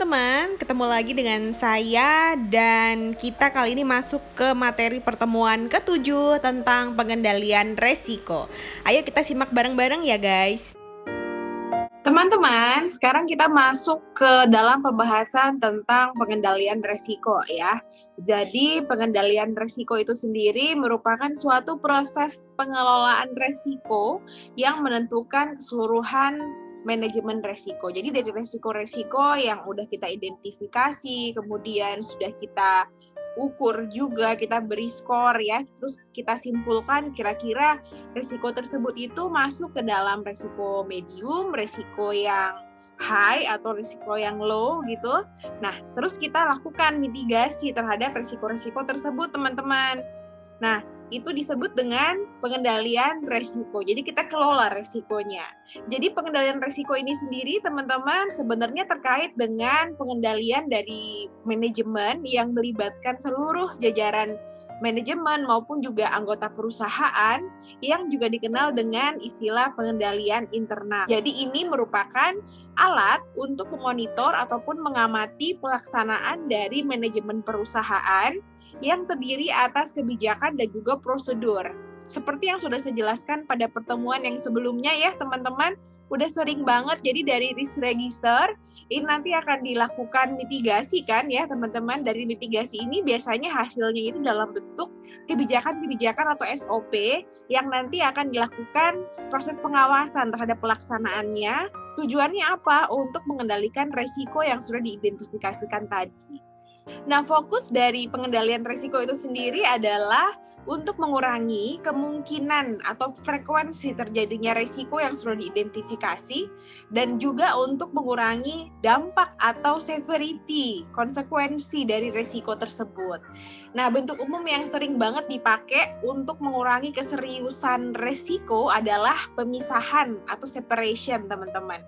teman-teman, ketemu lagi dengan saya dan kita kali ini masuk ke materi pertemuan ke-7 tentang pengendalian resiko. Ayo kita simak bareng-bareng ya guys. Teman-teman, sekarang kita masuk ke dalam pembahasan tentang pengendalian resiko ya. Jadi pengendalian resiko itu sendiri merupakan suatu proses pengelolaan resiko yang menentukan keseluruhan manajemen resiko. Jadi dari resiko-resiko yang udah kita identifikasi, kemudian sudah kita ukur juga, kita beri skor ya, terus kita simpulkan kira-kira resiko tersebut itu masuk ke dalam resiko medium, resiko yang high atau resiko yang low gitu. Nah, terus kita lakukan mitigasi terhadap resiko-resiko tersebut, teman-teman. Nah, itu disebut dengan pengendalian resiko. Jadi kita kelola resikonya. Jadi pengendalian resiko ini sendiri, teman-teman, sebenarnya terkait dengan pengendalian dari manajemen yang melibatkan seluruh jajaran manajemen maupun juga anggota perusahaan yang juga dikenal dengan istilah pengendalian internal. Jadi ini merupakan alat untuk memonitor ataupun mengamati pelaksanaan dari manajemen perusahaan yang terdiri atas kebijakan dan juga prosedur. Seperti yang sudah saya jelaskan pada pertemuan yang sebelumnya ya teman-teman, udah sering banget jadi dari risk register ini nanti akan dilakukan mitigasi kan ya teman-teman. Dari mitigasi ini biasanya hasilnya itu dalam bentuk kebijakan-kebijakan atau SOP yang nanti akan dilakukan proses pengawasan terhadap pelaksanaannya. Tujuannya apa? Untuk mengendalikan resiko yang sudah diidentifikasikan tadi. Nah, fokus dari pengendalian risiko itu sendiri adalah untuk mengurangi kemungkinan atau frekuensi terjadinya risiko yang sudah diidentifikasi dan juga untuk mengurangi dampak atau severity, konsekuensi dari risiko tersebut. Nah, bentuk umum yang sering banget dipakai untuk mengurangi keseriusan risiko adalah pemisahan atau separation, teman-teman.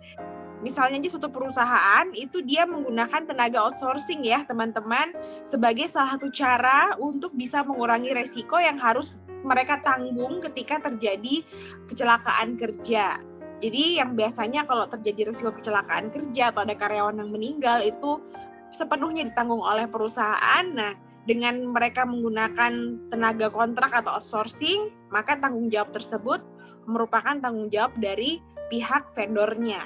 Misalnya aja suatu perusahaan itu dia menggunakan tenaga outsourcing ya teman-teman sebagai salah satu cara untuk bisa mengurangi resiko yang harus mereka tanggung ketika terjadi kecelakaan kerja. Jadi yang biasanya kalau terjadi resiko kecelakaan kerja atau ada karyawan yang meninggal itu sepenuhnya ditanggung oleh perusahaan. Nah, dengan mereka menggunakan tenaga kontrak atau outsourcing, maka tanggung jawab tersebut merupakan tanggung jawab dari pihak vendornya.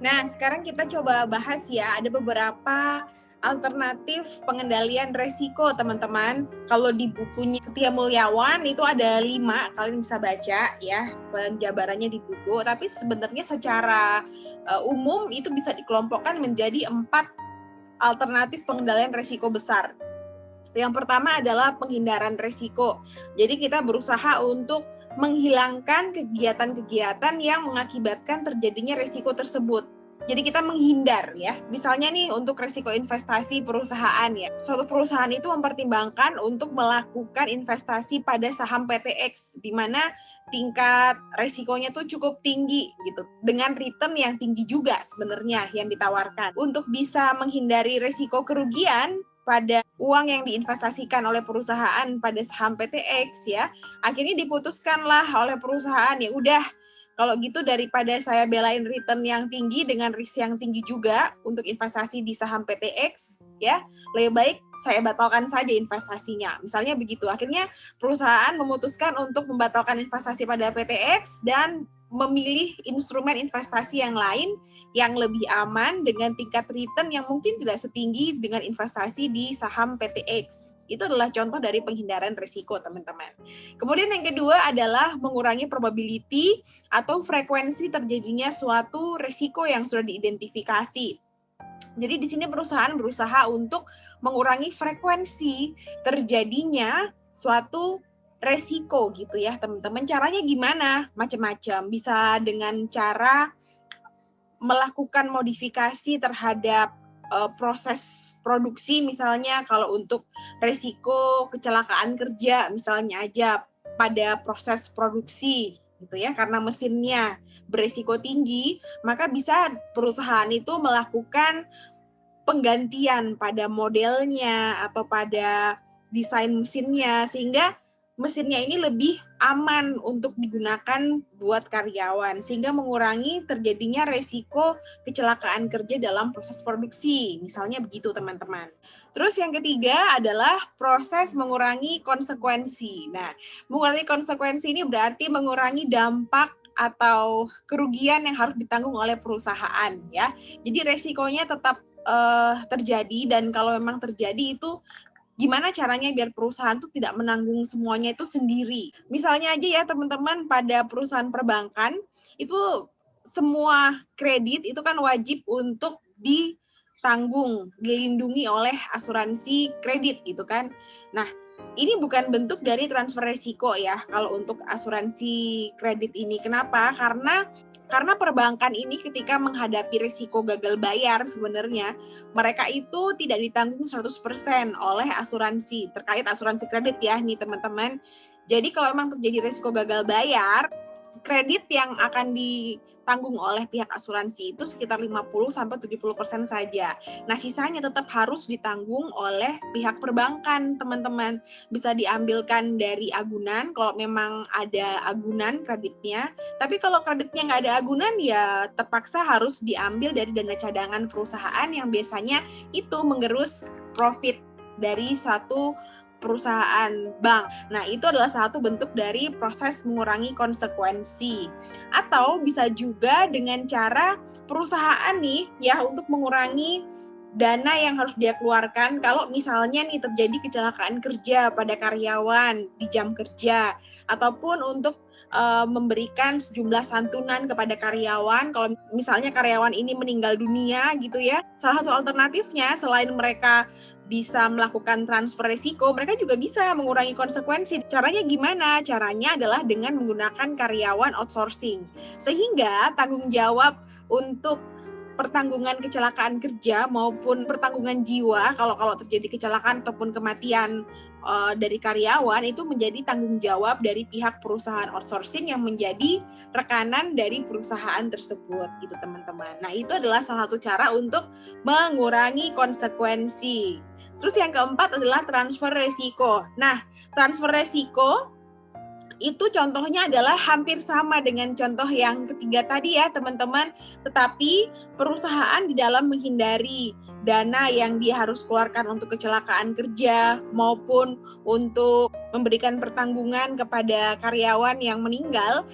Nah, sekarang kita coba bahas ya, ada beberapa alternatif pengendalian resiko, teman-teman. Kalau di bukunya Setia Mulyawan itu ada 5, kalian bisa baca ya, penjabarannya di buku. Tapi sebenarnya secara umum itu bisa dikelompokkan menjadi 4 alternatif pengendalian resiko besar. Yang pertama adalah penghindaran resiko. Jadi kita berusaha untuk menghilangkan kegiatan-kegiatan yang mengakibatkan terjadinya resiko tersebut. Jadi kita menghindar ya. Misalnya nih untuk resiko investasi perusahaan ya. Suatu perusahaan itu mempertimbangkan untuk melakukan investasi pada saham PTX di mana tingkat resikonya tuh cukup tinggi gitu. Dengan return yang tinggi juga sebenarnya yang ditawarkan. Untuk bisa menghindari resiko kerugian pada uang yang diinvestasikan oleh perusahaan pada saham PTX ya, akhirnya diputuskanlah oleh perusahaan ya udah kalau gitu daripada saya belain return yang tinggi dengan risk yang tinggi juga untuk investasi di saham PTX ya, lebih baik saya batalkan saja investasinya. Misalnya begitu. Akhirnya perusahaan memutuskan untuk membatalkan investasi pada PTX dan memilih instrumen investasi yang lain yang lebih aman dengan tingkat return yang mungkin tidak setinggi dengan investasi di saham PTX. Itu adalah contoh dari penghindaran risiko, teman-teman. Kemudian yang kedua adalah mengurangi probability atau frekuensi terjadinya suatu risiko yang sudah diidentifikasi. Jadi di sini perusahaan berusaha untuk mengurangi frekuensi terjadinya suatu resiko gitu ya teman-teman. Caranya gimana? Macam-macam. Bisa dengan cara melakukan modifikasi terhadap proses produksi, misalnya kalau untuk resiko kecelakaan kerja misalnya aja pada proses produksi gitu ya, karena mesinnya beresiko tinggi, maka bisa perusahaan itu melakukan penggantian pada modelnya atau pada desain mesinnya sehingga mesinnya ini lebih aman untuk digunakan buat karyawan, sehingga mengurangi terjadinya resiko kecelakaan kerja dalam proses produksi. Misalnya begitu, teman-teman. Terus yang ketiga adalah proses mengurangi konsekuensi. Nah, mengurangi konsekuensi ini berarti mengurangi dampak atau kerugian yang harus ditanggung oleh perusahaan, ya. Jadi resikonya tetap terjadi, dan kalau memang terjadi itu gimana caranya biar perusahaan tuh tidak menanggung semuanya itu sendiri. Misalnya aja ya teman-teman, pada perusahaan perbankan itu semua kredit itu kan wajib untuk ditanggung, dilindungi oleh asuransi kredit gitu kan. Nah, ini bukan bentuk dari transfer resiko ya kalau untuk asuransi kredit ini. Kenapa? Karena perbankan ini ketika menghadapi risiko gagal bayar sebenarnya mereka itu tidak ditanggung 100% oleh asuransi, terkait asuransi kredit ya nih teman-teman. Jadi kalau memang terjadi risiko gagal bayar, kredit yang akan ditanggung oleh pihak asuransi itu sekitar 50-70% saja. Nah, sisanya tetap harus ditanggung oleh pihak perbankan, teman-teman. Bisa diambilkan dari agunan kalau memang ada agunan kreditnya. Tapi kalau kreditnya nggak ada agunan, ya terpaksa harus diambil dari dana cadangan perusahaan yang biasanya itu menggerus profit dari suatu perusahaan bank. Nah, itu adalah satu bentuk dari proses mengurangi konsekuensi. Atau bisa juga dengan cara perusahaan nih ya untuk mengurangi dana yang harus dia keluarkan kalau misalnya nih terjadi kecelakaan kerja pada karyawan di jam kerja, ataupun untuk memberikan sejumlah santunan kepada karyawan kalau misalnya karyawan ini meninggal dunia gitu ya. Salah satu alternatifnya selain mereka bisa melakukan transfer risiko, mereka juga bisa mengurangi konsekuensi. Caranya gimana? Caranya adalah dengan menggunakan karyawan outsourcing. Sehingga tanggung jawab untuk pertanggungan kecelakaan kerja maupun pertanggungan jiwa kalau terjadi kecelakaan ataupun kematian dari karyawan itu menjadi tanggung jawab dari pihak perusahaan outsourcing yang menjadi rekanan dari perusahaan tersebut gitu teman-teman. Nah, itu adalah salah satu cara untuk mengurangi konsekuensi. Terus yang keempat adalah transfer resiko. Nah, transfer resiko itu contohnya adalah hampir sama dengan contoh yang ketiga tadi ya teman-teman, tetapi perusahaan di dalam menghindari dana yang dia harus keluarkan untuk kecelakaan kerja maupun untuk memberikan pertanggungan kepada karyawan yang meninggal,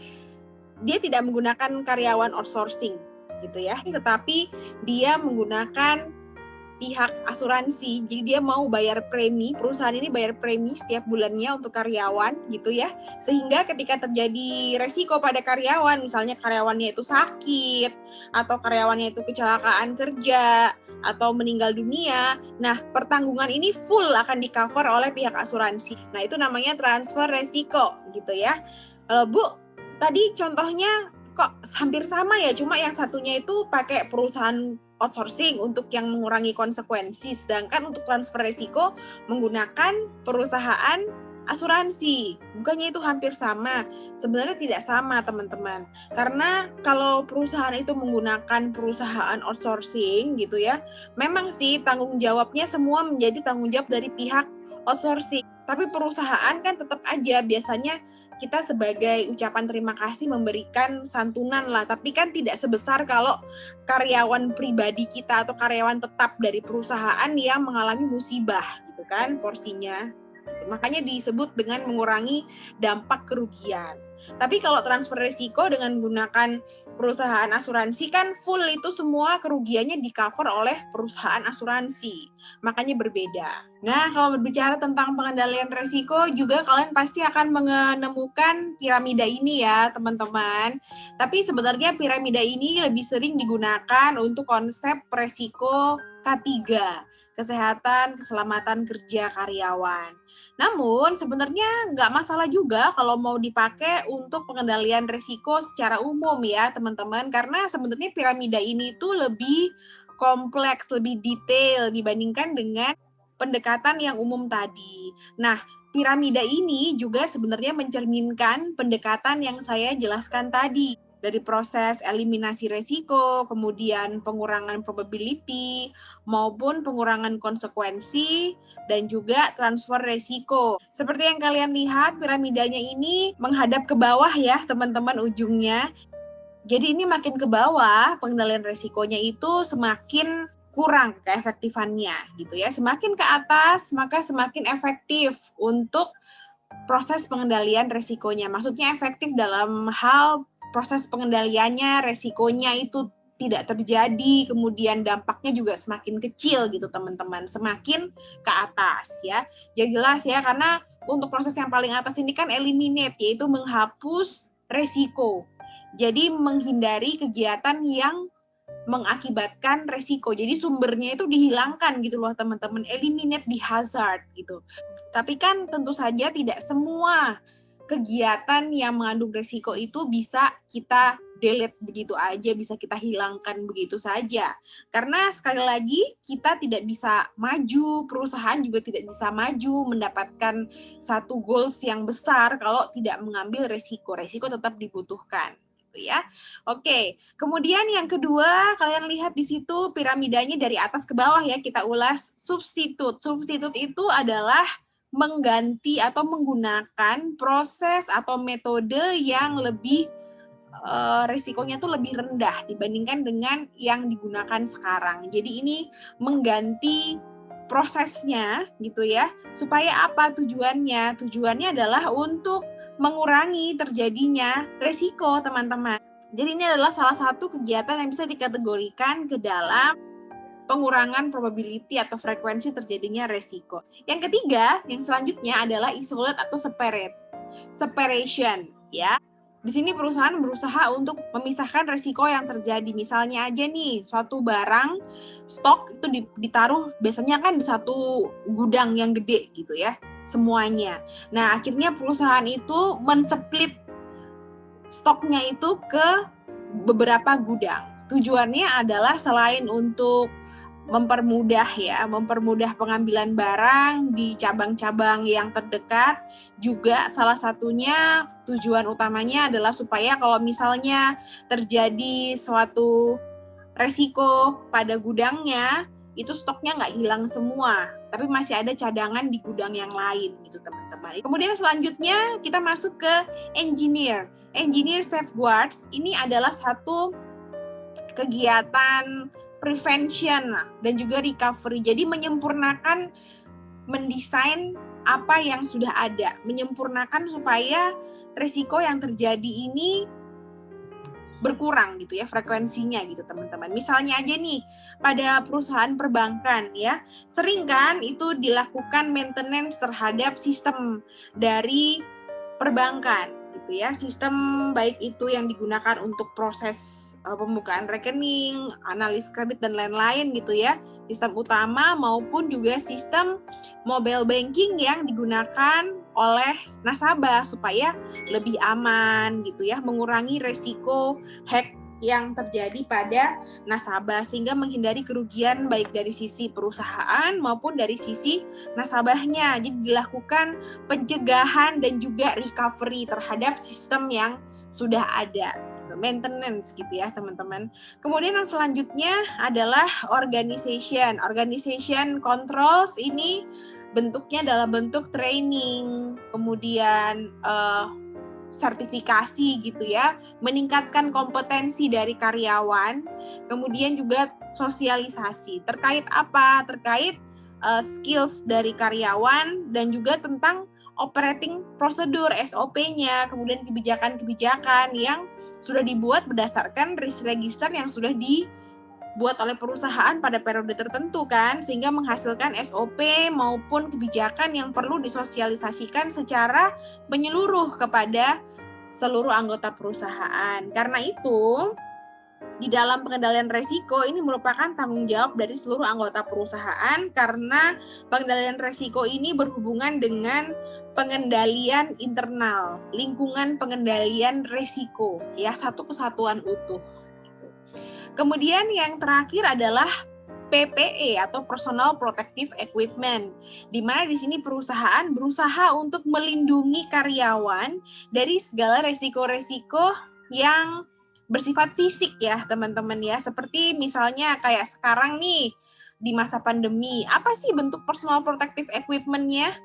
dia tidak menggunakan karyawan outsourcing gitu ya, tetapi dia menggunakan pihak asuransi. Jadi dia mau bayar premi, perusahaan ini bayar premi setiap bulannya untuk karyawan gitu ya. Sehingga ketika terjadi resiko pada karyawan, misalnya karyawannya itu sakit atau karyawannya itu kecelakaan kerja atau meninggal dunia, nah pertanggungan ini full akan di-cover oleh pihak asuransi. Nah, itu namanya transfer resiko gitu ya. Bu, tadi contohnya kok hampir sama ya, cuma yang satunya itu pakai perusahaan outsourcing untuk yang mengurangi konsekuensi, sedangkan untuk transfer resiko menggunakan perusahaan asuransi. Bukannya itu hampir sama? Sebenarnya tidak sama, teman-teman. Karena kalau perusahaan itu menggunakan perusahaan outsourcing gitu ya, memang sih tanggung jawabnya semua menjadi tanggung jawab dari pihak outsourcing. Tapi perusahaan kan tetap aja biasanya kita sebagai ucapan terima kasih memberikan santunan lah, tapi kan tidak sebesar kalau karyawan pribadi kita atau karyawan tetap dari perusahaan yang mengalami musibah gitu kan porsinya. Makanya disebut dengan mengurangi dampak kerugian. Tapi kalau transfer risiko dengan menggunakan perusahaan asuransi kan full itu semua kerugiannya di-cover oleh perusahaan asuransi. Makanya berbeda. Nah, kalau berbicara tentang pengendalian risiko juga kalian pasti akan menemukan piramida ini ya, teman-teman. Tapi sebenarnya piramida ini lebih sering digunakan untuk konsep risiko K3, kesehatan, keselamatan kerja karyawan. Namun sebenarnya nggak masalah juga kalau mau dipakai untuk pengendalian risiko secara umum ya teman-teman, karena sebenarnya piramida ini tuh lebih kompleks, lebih detail dibandingkan dengan pendekatan yang umum tadi. Nah, piramida ini juga sebenarnya mencerminkan pendekatan yang saya jelaskan tadi. dari proses eliminasi resiko, kemudian pengurangan probability, maupun pengurangan konsekuensi, dan juga transfer resiko. Seperti yang kalian lihat, piramidanya ini menghadap ke bawah ya, teman-teman, ujungnya. Jadi ini makin ke bawah, pengendalian resikonya itu semakin kurang keefektifannya gitu ya. Semakin ke atas, maka semakin efektif untuk proses pengendalian resikonya. Maksudnya efektif dalam hal proses pengendaliannya, resikonya itu tidak terjadi, kemudian dampaknya juga semakin kecil gitu teman-teman, semakin ke atas ya. Ya jelas ya, karena untuk proses yang paling atas ini kan eliminate, yaitu menghapus resiko. Jadi menghindari kegiatan yang mengakibatkan resiko. Jadi sumbernya itu dihilangkan gitu loh teman-teman, eliminate the hazard gitu. Tapi kan tentu saja tidak semua kegiatan yang mengandung resiko itu bisa kita delete begitu aja, bisa kita hilangkan begitu saja. Karena sekali lagi kita tidak bisa maju, perusahaan juga tidak bisa maju mendapatkan satu goals yang besar kalau tidak mengambil resiko. Resiko tetap dibutuhkan. Ya. Oke, kemudian yang kedua, kalian lihat di situ piramidanya dari atas ke bawah ya, kita ulas substitute. Substitute itu adalah mengganti atau menggunakan proses atau metode yang lebih risikonya tuh lebih rendah dibandingkan dengan yang digunakan sekarang. Jadi ini mengganti prosesnya gitu ya. Supaya apa tujuannya? Tujuannya adalah untuk mengurangi terjadinya resiko, teman-teman. Jadi ini adalah salah satu kegiatan yang bisa dikategorikan ke dalam pengurangan probability atau frekuensi terjadinya resiko. Yang ketiga, yang selanjutnya adalah isolate atau separate. Separation, ya. Di sini perusahaan berusaha untuk memisahkan resiko yang terjadi. Misalnya aja nih, suatu barang stok itu ditaruh biasanya kan di satu gudang yang gede gitu ya, semuanya. Nah, akhirnya perusahaan itu men-split stoknya itu ke beberapa gudang. Tujuannya adalah selain untuk mempermudah pengambilan barang di cabang-cabang yang terdekat, juga salah satunya tujuan utamanya adalah supaya kalau misalnya terjadi suatu resiko pada gudangnya, itu stoknya nggak hilang semua, tapi masih ada cadangan di gudang yang lain gitu teman-teman. Kemudian selanjutnya kita masuk ke engineer. Engineer safeguards ini adalah satu kegiatan prevention dan juga recovery. Jadi menyempurnakan, mendesain apa yang sudah ada, menyempurnakan supaya risiko yang terjadi ini berkurang gitu ya frekuensinya gitu teman-teman. Misalnya aja nih pada perusahaan perbankan ya, sering kan itu dilakukan maintenance terhadap sistem dari perbankan gitu ya, sistem baik itu yang digunakan untuk proses pembukaan rekening, analis kredit dan lain-lain gitu ya, sistem utama maupun juga sistem mobile banking yang digunakan oleh nasabah supaya lebih aman gitu ya, mengurangi resiko hack yang terjadi pada nasabah sehingga menghindari kerugian baik dari sisi perusahaan maupun dari sisi nasabahnya. Jadi dilakukan pencegahan dan juga recovery terhadap sistem yang sudah ada, maintenance gitu ya teman-teman. Kemudian yang selanjutnya adalah organization. Organization controls ini bentuknya dalam bentuk training, kemudian sertifikasi gitu ya, meningkatkan kompetensi dari karyawan, kemudian juga sosialisasi. Terkait apa? Terkait skills dari karyawan dan juga tentang operating prosedur SOP-nya, kemudian kebijakan-kebijakan yang sudah dibuat berdasarkan risk register yang sudah dibuat oleh perusahaan pada periode tertentu kan, sehingga menghasilkan SOP maupun kebijakan yang perlu disosialisasikan secara menyeluruh kepada seluruh anggota perusahaan. Karena itu, di dalam pengendalian resiko ini merupakan tanggung jawab dari seluruh anggota perusahaan karena pengendalian resiko ini berhubungan dengan pengendalian internal, lingkungan pengendalian resiko, ya, satu kesatuan utuh. Kemudian yang terakhir adalah PPE atau Personal Protective Equipment, di mana di sini perusahaan berusaha untuk melindungi karyawan dari segala resiko-resiko yang bersifat fisik ya teman-teman ya. Seperti misalnya kayak sekarang nih di masa pandemi, apa sih bentuk personal protective equipment-nya?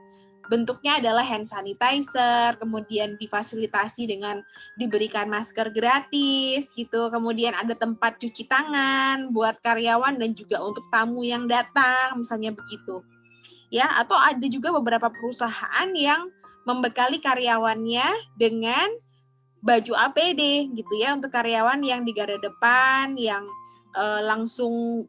Bentuknya adalah hand sanitizer, kemudian difasilitasi dengan diberikan masker gratis gitu, kemudian ada tempat cuci tangan buat karyawan dan juga untuk tamu yang datang, misalnya begitu. Ya, atau ada juga beberapa perusahaan yang membekali karyawannya dengan baju APD gitu ya untuk karyawan yang di garda depan yang langsung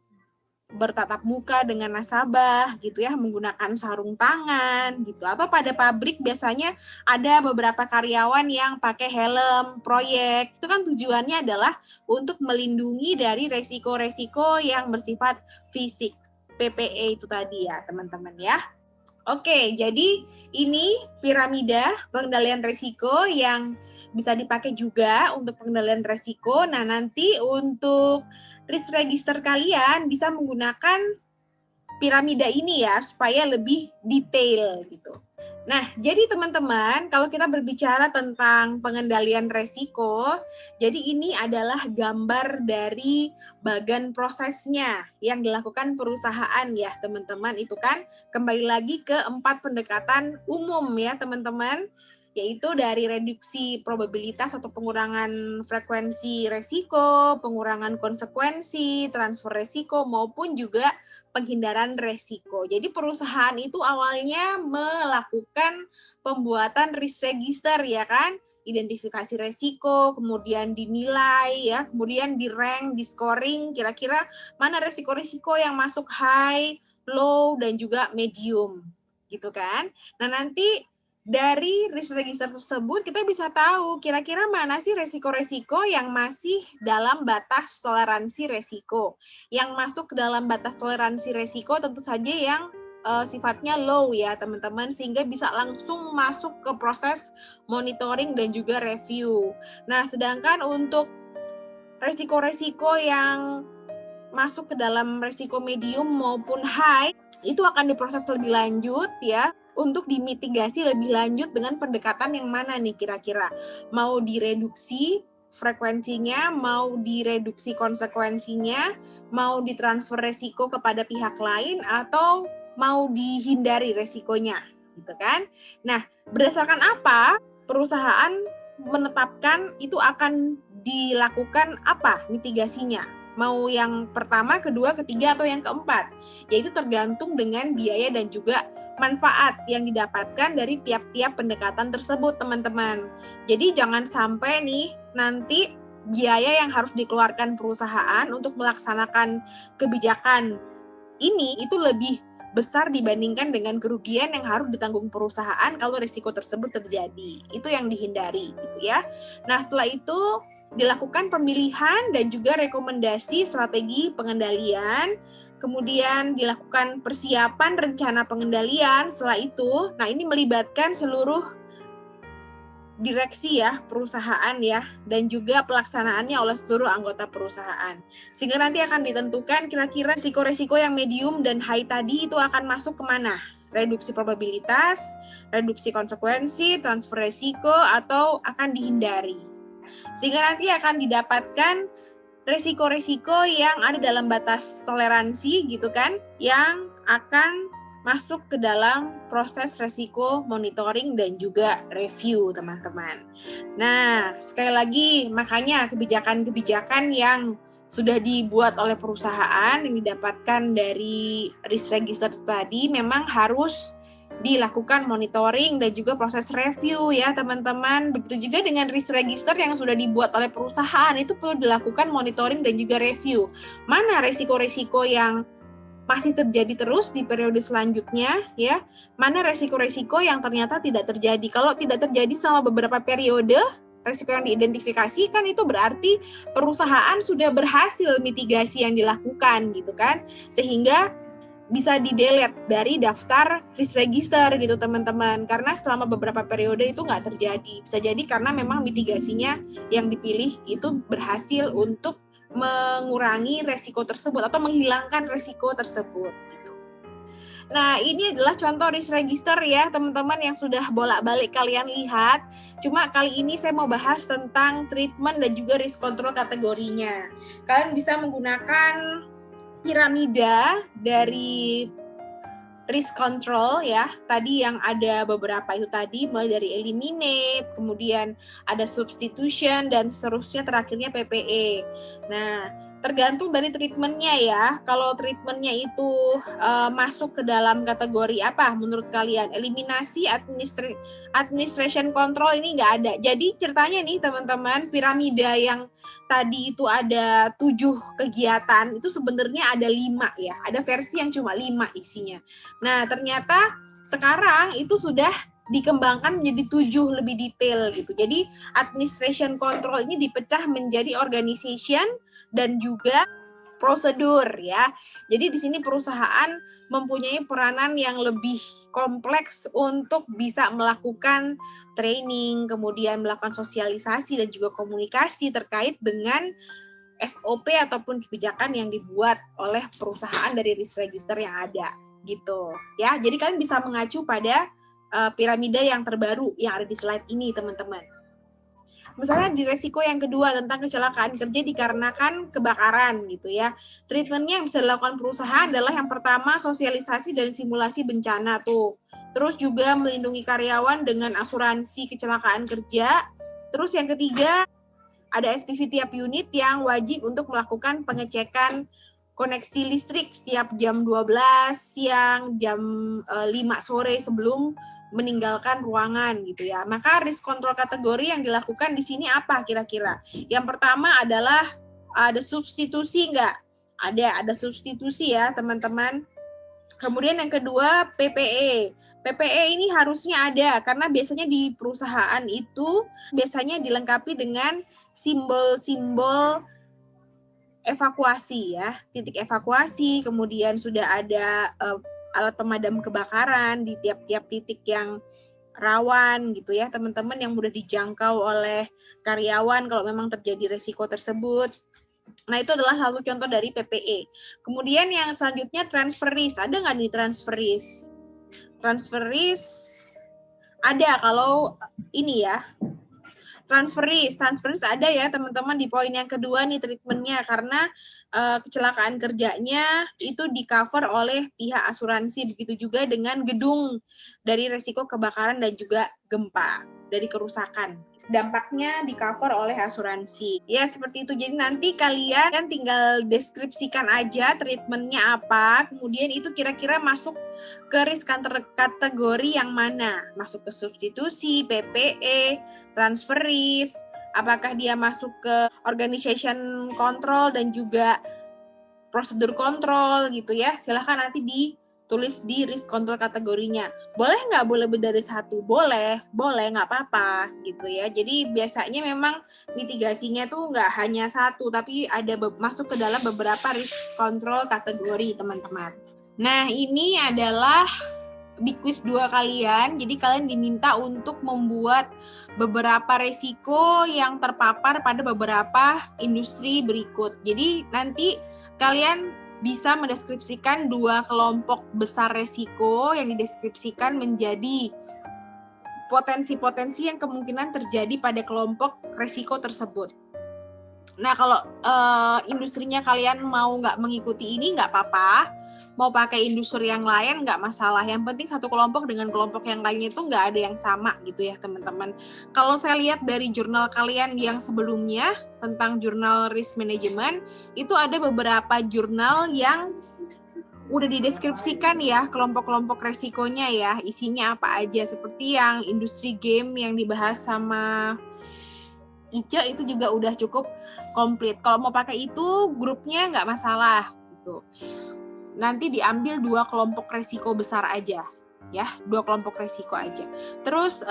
bertatap muka dengan nasabah gitu ya, menggunakan sarung tangan gitu. Atau pada pabrik biasanya ada beberapa karyawan yang pakai helm proyek. Itu kan tujuannya adalah untuk melindungi dari resiko-resiko yang bersifat fisik. PPE itu tadi ya, teman-teman ya. Oke, jadi ini piramida pengendalian risiko yang bisa dipakai juga untuk pengendalian risiko. Nah, nanti untuk risk register kalian bisa menggunakan piramida ini ya supaya lebih detail gitu. Nah, jadi teman-teman, kalau kita berbicara tentang pengendalian resiko, jadi ini adalah gambar dari bagan prosesnya yang dilakukan perusahaan ya, teman-teman. Itu kan kembali lagi ke 4 pendekatan umum ya, teman-teman, yaitu dari reduksi probabilitas atau pengurangan frekuensi resiko, pengurangan konsekuensi, transfer resiko, maupun juga penghindaran resiko. Jadi perusahaan itu awalnya melakukan pembuatan risk register ya kan, identifikasi resiko, kemudian dinilai ya, kemudian di rank, di scoring, kira-kira mana resiko-resiko yang masuk high, low, dan juga medium gitu kan. Nah nanti dari risk register tersebut kita bisa tahu kira-kira mana sih resiko-resiko yang masih dalam batas toleransi resiko. Yang masuk ke dalam batas toleransi resiko tentu saja yang sifatnya low ya teman-teman, sehingga bisa langsung masuk ke proses monitoring dan juga review. Nah sedangkan untuk resiko-resiko yang masuk ke dalam resiko medium maupun high itu akan diproses lebih lanjut ya, untuk dimitigasi lebih lanjut dengan pendekatan yang mana nih kira-kira? Mau direduksi frekuensinya, mau direduksi konsekuensinya, mau ditransfer resiko kepada pihak lain, atau mau dihindari resikonya, gitu kan? Nah, berdasarkan apa perusahaan menetapkan itu akan dilakukan apa mitigasinya? Mau yang pertama, kedua, ketiga, atau yang keempat? Yaitu tergantung dengan biaya dan juga manfaat yang didapatkan dari tiap-tiap pendekatan tersebut, teman-teman. Jadi jangan sampai nih nanti biaya yang harus dikeluarkan perusahaan untuk melaksanakan kebijakan ini itu lebih besar dibandingkan dengan kerugian yang harus ditanggung perusahaan kalau risiko tersebut terjadi. Itu yang dihindari gitu ya. Nah, setelah itu dilakukan pemilihan dan juga rekomendasi strategi pengendalian, kemudian dilakukan persiapan rencana pengendalian. Setelah itu, nah ini melibatkan seluruh direksi ya perusahaan ya, dan juga pelaksanaannya oleh seluruh anggota perusahaan. Sehingga nanti akan ditentukan kira-kira risiko-risiko yang medium dan high tadi itu akan masuk kemana. Reduksi probabilitas, reduksi konsekuensi, transfer resiko, atau akan dihindari. Sehingga nanti akan didapatkan resiko-resiko yang ada dalam batas toleransi gitu kan, yang akan masuk ke dalam proses resiko monitoring dan juga review, teman-teman. Nah, sekali lagi, makanya kebijakan-kebijakan yang sudah dibuat oleh perusahaan yang didapatkan dari risk register tadi memang harus dilakukan monitoring dan juga proses review ya teman-teman. Begitu juga dengan risk register yang sudah dibuat oleh perusahaan, itu perlu dilakukan monitoring dan juga review. Mana resiko-resiko yang masih terjadi terus di periode selanjutnya ya, mana resiko-resiko yang ternyata tidak terjadi. Kalau tidak terjadi selama beberapa periode resiko yang diidentifikasi, kan itu berarti perusahaan sudah berhasil mitigasi yang dilakukan gitu kan, sehingga bisa di-delete dari daftar risk register gitu teman-teman, karena selama beberapa periode itu nggak terjadi. Bisa jadi karena memang mitigasinya yang dipilih itu berhasil untuk mengurangi resiko tersebut atau menghilangkan resiko tersebut gitu. Nah, ini adalah contoh risk register ya, teman-teman yang sudah bolak-balik kalian lihat. Cuma kali ini saya mau bahas tentang treatment dan juga risk control kategorinya. Kalian bisa menggunakan piramida dari risk control ya. Tadi yang ada beberapa itu tadi, mulai dari eliminate, kemudian ada substitution, dan seterusnya terakhirnya PPE. Nah, tergantung dari treatmentnya ya. Kalau treatmentnya itu masuk ke dalam kategori apa menurut kalian? Eliminasi, administration control ini nggak ada. Jadi ceritanya nih teman-teman, piramida yang tadi itu ada 7 kegiatan, itu sebenarnya ada 5 ya. Ada versi yang cuma 5 isinya. Nah, ternyata sekarang itu sudah dikembangkan menjadi 7 lebih detail gitu. Jadi administration control ini dipecah menjadi organization dan juga prosedur ya. Jadi di sini perusahaan mempunyai peranan yang lebih kompleks untuk bisa melakukan training, kemudian melakukan sosialisasi dan juga komunikasi terkait dengan SOP ataupun kebijakan yang dibuat oleh perusahaan dari risk register yang ada gitu ya. Jadi kalian bisa mengacu pada piramida yang terbaru yang ada di slide ini teman-teman. Misalnya di resiko yang kedua tentang kecelakaan kerja dikarenakan kebakaran gitu ya. Treatmentnya yang bisa dilakukan perusahaan adalah yang pertama sosialisasi dan simulasi bencana tuh. Terus juga melindungi karyawan dengan asuransi kecelakaan kerja. Terus yang ketiga ada SPV tiap unit yang wajib untuk melakukan pengecekan koneksi listrik setiap jam 12 siang, jam 5 sore sebelum meninggalkan ruangan gitu ya. Maka risk control kategori yang dilakukan di sini apa kira-kira? Yang pertama adalah ada substitusi nggak? Ada substitusi ya teman-teman. Kemudian yang kedua PPE. PPE ini harusnya ada karena biasanya di perusahaan itu biasanya dilengkapi dengan simbol-simbol evakuasi ya, titik evakuasi, kemudian sudah ada alat pemadam kebakaran di tiap-tiap titik yang rawan gitu ya, teman-teman, yang mudah dijangkau oleh karyawan kalau memang terjadi resiko tersebut. Nah, itu adalah satu contoh dari PPE. Kemudian yang selanjutnya transfer risk. Ada nggak nih transfer risk? Transfer risk ada kalau ini ya. Transfer risk ada ya teman-teman di poin yang kedua nih treatmentnya, karena kecelakaan kerjanya itu di cover oleh pihak asuransi, begitu juga dengan gedung dari resiko kebakaran dan juga gempa dari kerusakan. Dampaknya di cover oleh asuransi. Ya seperti itu. Jadi nanti kalian tinggal deskripsikan aja treatmentnya apa, kemudian itu kira-kira masuk ke risk kategori yang mana, masuk ke substitusi, PPE, transfer risk, apakah dia masuk ke organization control dan juga prosedur kontrol gitu ya. Silahkan nanti ditulis di risk control kategorinya. Boleh nggak boleh lebih dari satu? Boleh nggak apa-apa gitu ya. Jadi biasanya memang mitigasinya tuh nggak hanya satu, tapi ada masuk ke dalam beberapa risk control kategori teman-teman. Nah, ini adalah di quiz 2 kalian. Jadi kalian diminta untuk membuat beberapa resiko yang terpapar pada beberapa industri berikut. Jadi nanti kalian bisa mendeskripsikan 2 kelompok besar resiko yang dideskripsikan menjadi potensi-potensi yang kemungkinan terjadi pada kelompok resiko tersebut. Nah, kalau industrinya kalian mau nggak mengikuti ini, nggak apa-apa. Mau pakai industri yang lain, nggak masalah. Yang penting satu kelompok dengan kelompok yang lainnya itu nggak ada yang sama gitu ya, teman-teman. Kalau saya lihat dari jurnal kalian yang sebelumnya, tentang jurnal risk management, itu ada beberapa jurnal yang udah dideskripsikan ya, kelompok-kelompok resikonya ya, isinya apa aja. Seperti yang industri game yang dibahas sama Ica itu juga udah cukup komplit. Kalau mau pakai itu grupnya nggak masalah gitu. Nanti diambil 2 kelompok resiko besar aja ya, 2 kelompok resiko aja. Terus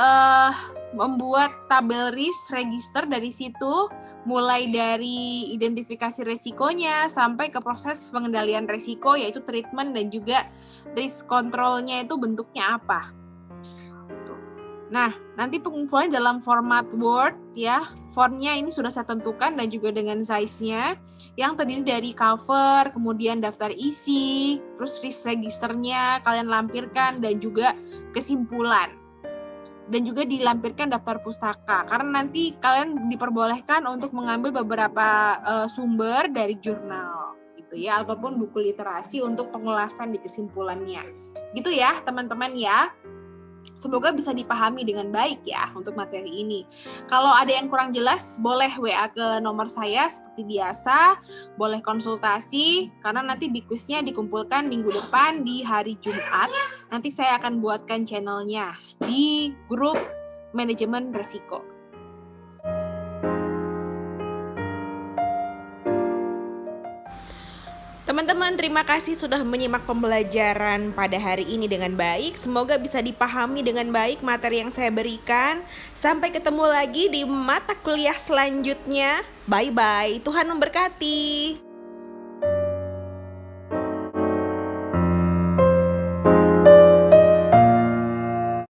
membuat tabel risk register dari situ, mulai dari identifikasi resikonya sampai ke proses pengendalian resiko, yaitu treatment dan juga risk controlnya itu bentuknya apa. Nah, nanti pengumpulan dalam format Word ya. Fontnya ini sudah saya tentukan dan juga dengan size-nya yang terdiri dari cover, kemudian daftar isi, terus risk registernya kalian lampirkan dan juga kesimpulan. Dan juga dilampirkan daftar pustaka karena nanti kalian diperbolehkan untuk mengambil beberapa sumber dari jurnal gitu ya ataupun buku literasi untuk pengulasan di kesimpulannya. Gitu ya, teman-teman ya. Semoga bisa dipahami dengan baik ya untuk materi ini. Kalau ada yang kurang jelas, boleh WA ke nomor saya seperti biasa, boleh konsultasi, karena nanti bikusnya dikumpulkan minggu depan di hari Jumat. Nanti saya akan buatkan channelnya di grup manajemen resiko. Teman-teman, terima kasih sudah menyimak pembelajaran pada hari ini dengan baik. Semoga bisa dipahami dengan baik materi yang saya berikan. Sampai ketemu lagi di mata kuliah selanjutnya. Bye-bye. Tuhan memberkati.